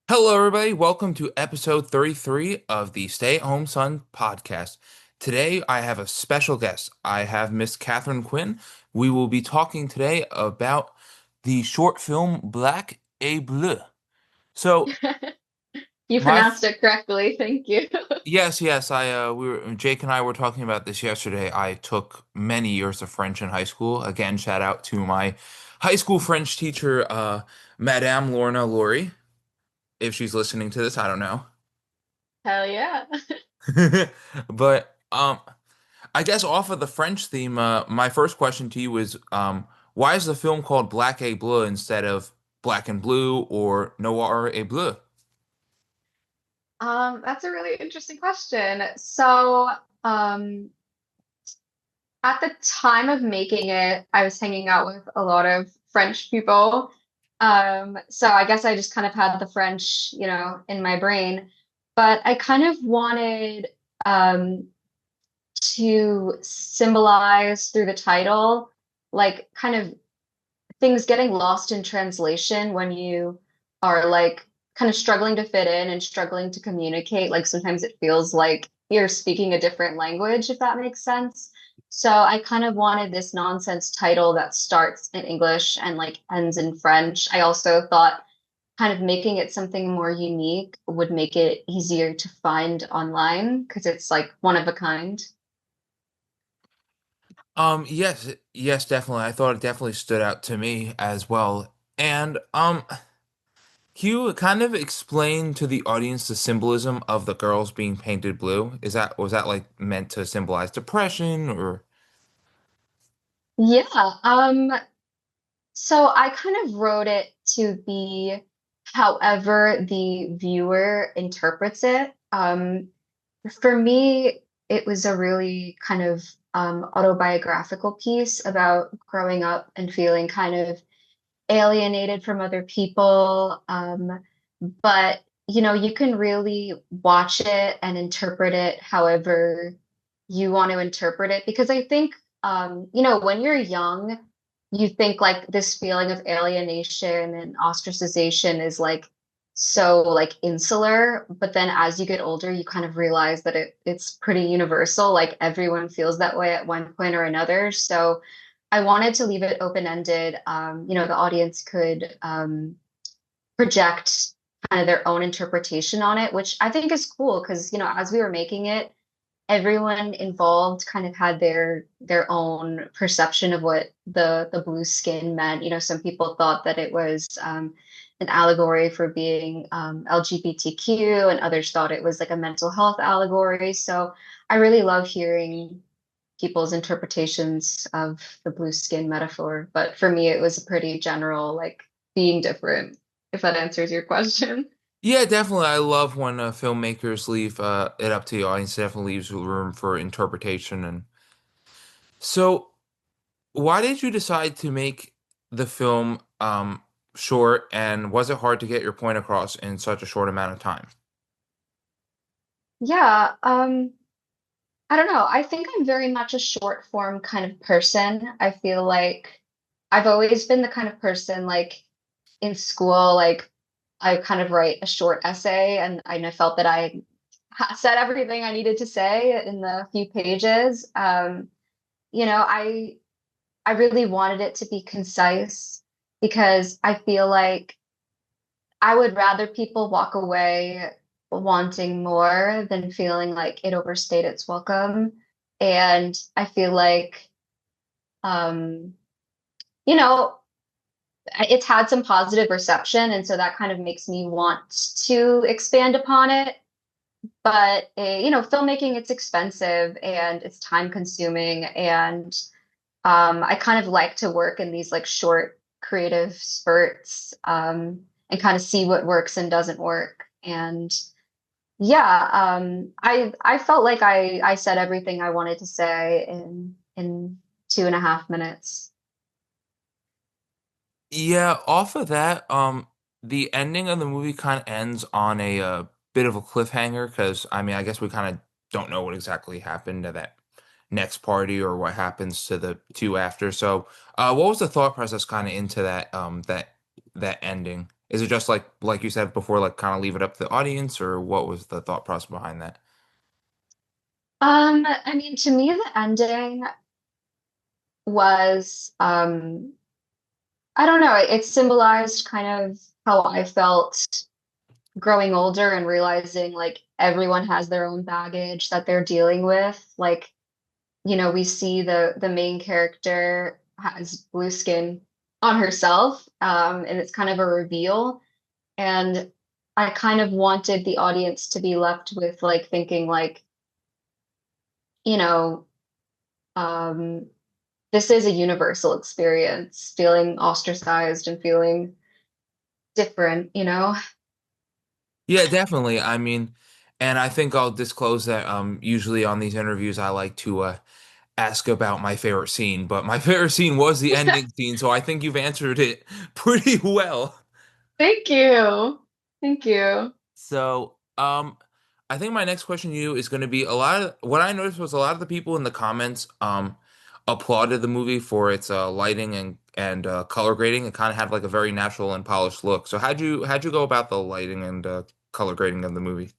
Hello, everybody. Welcome to episode 33 of the Stay at Home Son podcast. Today, I have a special guest. I have Miss Katherine Quinn. We will be talking today about the short film Black et Bleu. So, You my pronounced it correctly. Thank you. yes, I Jake and I were talking about this yesterday. I took many years of French in high school. Again, shout out to my high school French teacher, Madame Lorna Laurie. If she's listening to this, I don't know. Hell yeah. But I guess off of the French theme, my first question to you is, why is the film called Black et Bleu instead of Black and Blue or Noir et Bleu? That's a really interesting question. Um, at the time of making it, I was hanging out with a lot of French people. So I guess I just kind of had the French, in my brain. But I kind of wanted to symbolize through the title, like kind of things getting lost in translation when you are like kind of struggling to fit in and struggling to communicate. Like sometimes it feels like you're speaking a different language, if that makes sense. So I kind of wanted this nonsense title that starts in English and like ends in French. I also thought kind of making it something more unique would make it easier to find online because it's like one of a kind. Yes, definitely. I thought it definitely stood out to me as well. And can you kind of explain to the audience the symbolism of the girls being painted blue? Was that like meant to symbolize depression or? Yeah, so I kind of wrote it to be however the viewer interprets it. For me, it was a really kind of autobiographical piece about growing up and feeling kind of alienated from other people. But you can really watch it and interpret it however you want to interpret it. Because I think, when you're young, you think like this feeling of alienation and ostracization is like so like insular. But then as you get older, you kind of realize that it's pretty universal. Like everyone feels that way at one point or another. So I wanted to leave it open-ended. The audience could project kind of their own interpretation on it, which I think is cool because, as we were making it, everyone involved kind of had their own perception of what the blue skin meant. Some people thought that it was an allegory for being LGBTQ, and others thought it was like a mental health allegory. So I really love hearing people's interpretations of the blue skin metaphor. But for me, it was a pretty general, like being different, if that answers your question. Yeah, definitely. I love when filmmakers leave it up to the audience. It definitely leaves room for interpretation. And so, why did you decide to make the film short, and was it hard to get your point across in such a short amount of time? Yeah, I don't know. I think I'm very much a short form kind of person. I feel like I've always been the kind of person like in school, like I kind of write a short essay and I felt that I said everything I needed to say in the few pages. You know, I I really wanted it to be concise because I feel like I would rather people walk away wanting more than feeling like it overstayed its welcome. And I feel like, um, you know, it's had some positive reception. And so that kind of makes me want to expand upon it. But, filmmaking, it's expensive and it's time consuming. And I kind of like to work in these like short creative spurts and kind of see what works and doesn't work. And yeah, I felt like I said everything I wanted to say in 2.5 minutes. Yeah, off of that, the ending of the movie kind of ends on a bit of a cliffhanger because I mean, I guess we kind of don't know what exactly happened at that next party or what happens to the two after. So, what was the thought process kind of into that ending? Is it just like you said before, like kind of leave it up to the audience, or what was the thought process behind that? I mean, to me, the ending was, I don't know, it symbolized kind of how I felt growing older and realizing like everyone has their own baggage that they're dealing with. Like, we see the main character has blue skin on herself, and it's kind of a reveal. And I kind of wanted the audience to be left with like thinking like, you know, um, this is a universal experience, feeling ostracized and feeling different. Yeah, definitely. I mean, and I think I'll disclose that usually on these interviews I like to ask about my favorite scene, but my favorite scene was the ending scene, so I think you've answered it pretty well. Thank you. Thank you. So, I think my next question to you is going to be a lot of what I noticed was a lot of the people in the comments applauded the movie for its lighting and color grading. It kind of had like a very natural and polished look. So how'd you go about the lighting and color grading of the movie?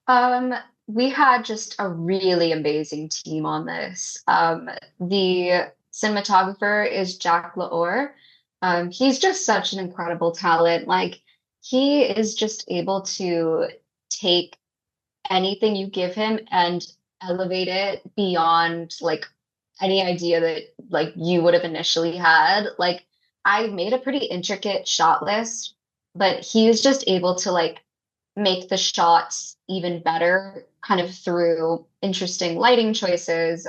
Um, we had just a really amazing team on this. The cinematographer is Jack Laor. He's just such an incredible talent. Like he is just able to take anything you give him and elevate it beyond like any idea that like you would have initially had. Like I made a pretty intricate shot list, but he was just able to like make the shots even better kind of through interesting lighting choices,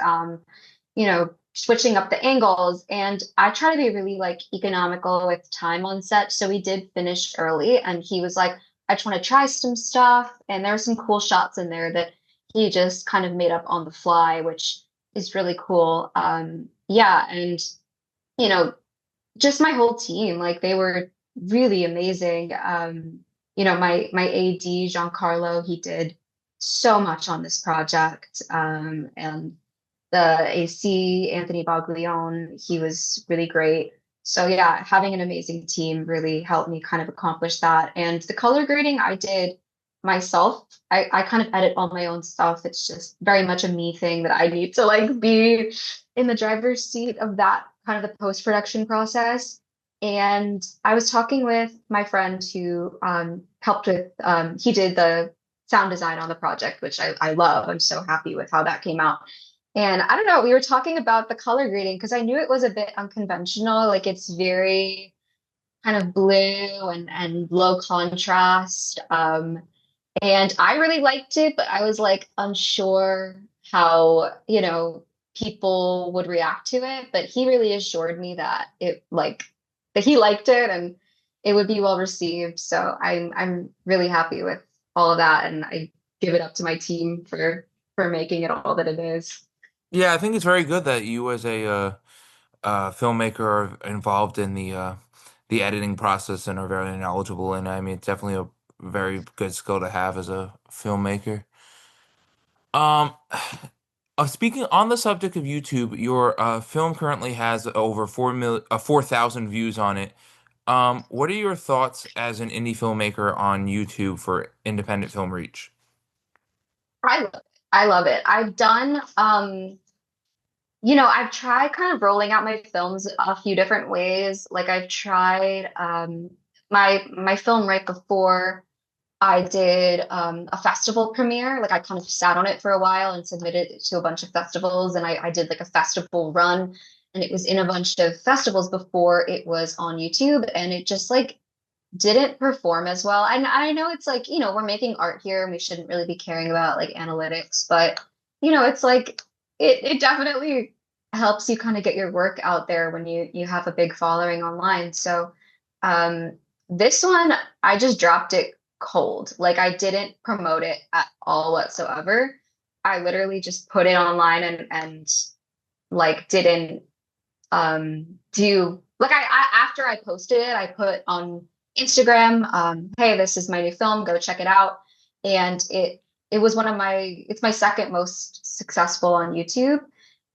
switching up the angles. And I try to be really like economical with time on set. So we did finish early and he was like, I just want to try some stuff. And there were some cool shots in there that he just kind of made up on the fly, which is really cool. Yeah. And, you know, just my whole team, like they were really amazing. My AD, Giancarlo, he did so much on this project. And the AC, Anthony Baglione, he was really great. So yeah, having an amazing team really helped me kind of accomplish that. And the color grading I did myself. I kind of edit all my own stuff. It's just very much a me thing that I need to like be in the driver's seat of that kind of the post-production process. And I was talking with my friend who helped with he did the sound design on the project, which I love. I'm so happy with how that came out. And I don't know, we were talking about the color grading because I knew it was a bit unconventional. Like it's very kind of blue and low contrast. And I really liked it, but I was like unsure how, people would react to it. But he really assured me that that he liked it and it would be well received. So I'm really happy with all of that. And I give it up to my team for making it all that it is. Yeah, I think it's very good that you as a filmmaker are involved in the editing process and are very knowledgeable. And I mean, it's definitely a very good skill to have as a filmmaker. Um, Speaking on the subject of YouTube, your film currently has over 4,000 views on it. What are your thoughts as an indie filmmaker on YouTube for independent film reach? I love it. I love it. I've tried kind of rolling out my films a few different ways. Like I've tried my film right before I did a festival premiere. Like I kind of sat on it for a while and submitted it to a bunch of festivals, and I did like a festival run, and it was in a bunch of festivals before it was on YouTube, and it just like didn't perform as well. And I know it's like, we're making art here and we shouldn't really be caring about like analytics, but it's like it definitely helps you kind of get your work out there when you have a big following online. So um this one I just dropped it cold. Like I didn't promote it at all whatsoever. I literally just put it online and like didn't do like after I posted it, I put on Instagram, hey, this is my new film, go check it out. And it was it's my second most successful on YouTube.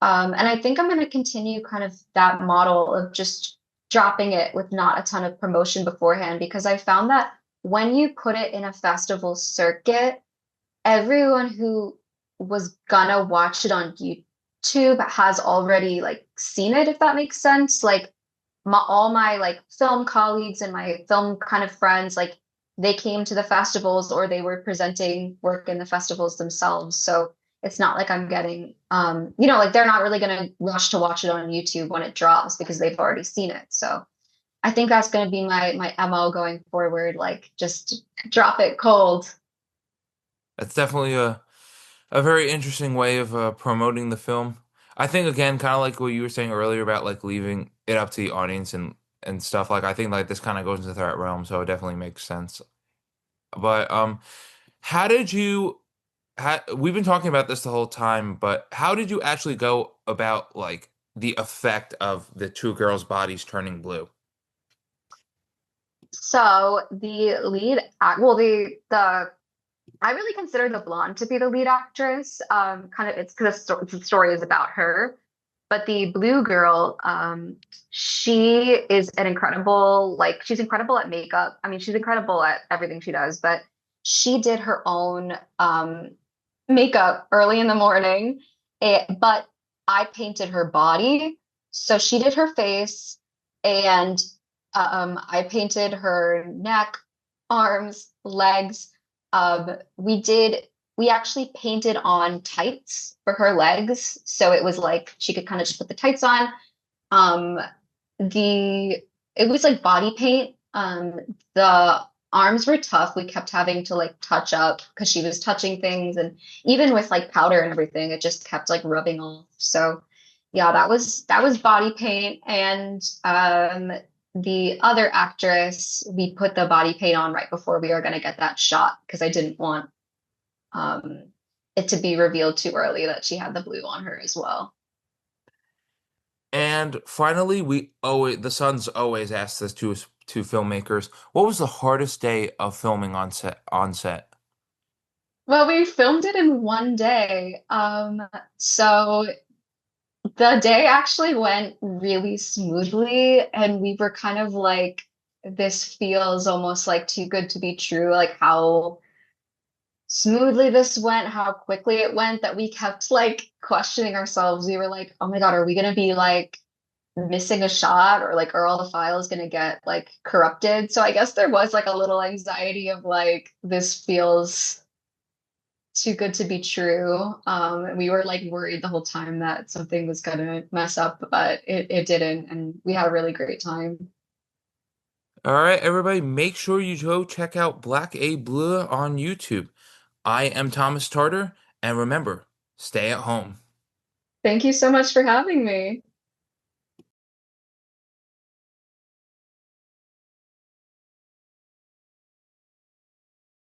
And I think I'm going to continue kind of that model of just dropping it with not a ton of promotion beforehand because I found that when you put it in a festival circuit, everyone who was gonna watch it on YouTube has already like seen it, if that makes sense. Like all my like film colleagues and my film kind of friends, like they came to the festivals or they were presenting work in the festivals themselves. So it's not like I'm getting like they're not really gonna rush to watch it on YouTube when it drops because they've already seen it. So I think that's gonna be my MO going forward, like just drop it cold. That's definitely a very interesting way of promoting the film. I think again, kind of like what you were saying earlier about like leaving it up to the audience and stuff. Like I think like this kind of goes into that realm, so it definitely makes sense. But how did you? We've been talking about this the whole time, but how did you actually go about like the effect of the two girls' bodies turning blue? So the lead act, well, the I really consider the blonde to be the lead actress. Kind of it's because the story is about her. But the blue girl, she is an incredible, like she's incredible at makeup. I mean, she's incredible at everything she does, but she did her own makeup early in the morning. But I painted her body. So she did her face and I painted her neck, arms, legs. We actually painted on tights for her legs. So it was like she could kind of just put the tights on. Um, the it was like body paint. The arms were tough. We kept having to like touch up because she was touching things, and even with like powder and everything, it just kept like rubbing off. So yeah, that was body paint. And the other actress, we put the body paint on right before we were gonna get that shot because I didn't want um it to be revealed too early that she had the blue on her as well. And finally, we always the Suns always ask this to filmmakers. What was the hardest day of filming on set? On set? Well, we filmed it in one day. So the day actually went really smoothly, and we were kind of like, this feels almost like too good to be true, like how smoothly this went, how quickly it went, that we kept like questioning ourselves. We were like, oh my God, are we gonna be like missing a shot, or like are all the files gonna get like corrupted? So I guess there was like a little anxiety of like, this feels too good to be true. We were like worried the whole time that something was gonna mess up, but it didn't, and we had a really great time. All right, everybody, make sure you go check out Black A Blue on YouTube. I am Thomas Tartar, and remember, stay at home. Thank you so much for having me.